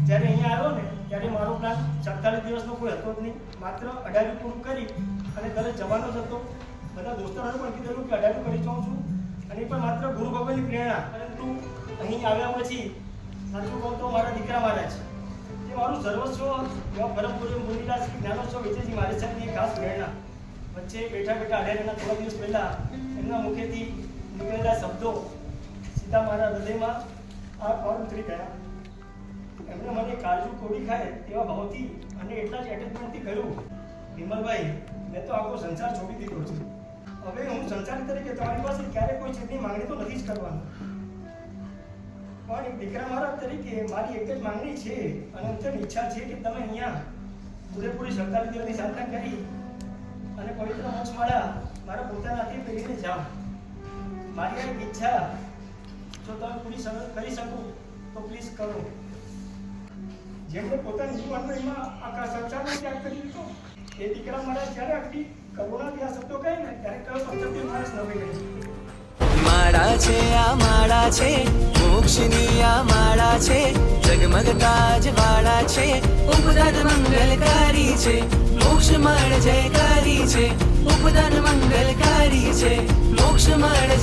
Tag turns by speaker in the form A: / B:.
A: જ્યારે અહીંયા આવ્યો ને ત્યારે મારો પ્લાન 47 દિવસનો કોઈ હતો જ નહીં. માત્ર 18 પૂરું કરી અને ઘરે જવાનો જ હતો. બધા દોસ્તોને પણ કીધેલું કે 18 કરી જાઉં છું, અને એ પણ માત્ર ગુરુ ભગવાનની પ્રેરણા. પરંતુ અહીં આવ્યા પછી સાચું કહું તો મારા દીકરા મહારાજ એ મારું સર્વસ્વ, એવા પરમ પૂજ્ય મુનિરાજ શ્રી જ્ઞાનોત્સવ વિજયજી મહારાજ સાહેબની ખાસ પ્રેરણા. વચ્ચે બેઠા બેઠા 18ના થોડા દિવસ પહેલા એમના મુખેથી નીકળેલા શબ્દો સીધા મારા હૃદયમાં આ પાર ઉતરી ગયા. એમણે મને કાજુ કોડી ખાય તેવા ભાવથી અને એટલા જ એટેચમેન્ટથી કહ્યું, વિમલભાઈ, મેં તો આખો સંસાર છોડી દીધો છે. હવે હું સંસારી તરીકે તમારી પાસે ક્યારેય કોઈ ચીજની માંગણી તો નથી જ કરવાની, પણ એક દીકરા મારા તરીકે મારી એક જ માંગણી છે અને અંતર ઈચ્છા છે કે તમે અહીંયા પૂરેપૂરી 47 દિવસની સાધના કરી અને પવિત્ર મોક્ષમાળા મારા પોતાના હાથે પહેરીને જાઓ. મારી આ એક ઈચ્છા જો તમે પૂરી કરી શકો તો પ્લીઝ કરો. જેમણે પોતાની જીવનમાં એમાં આખા સંસારનો ત્યાગ કરી દીધો એ દીકરા મારા જ્યારે આટલી કરુણાથી આ શબ્દો કહે ને ત્યારે કયો પંચમથી માણસ નવી ગઈ.
B: માળા છે આ માળા છે, મોક્ષની આ માળા છે, જગમગતા અજવાળા છે, ઉપદાન મંગલકારી છે, મોક્ષ માળ જયકારી છે, ઉપદાન મંગલકારી છે, મોક્ષ માળ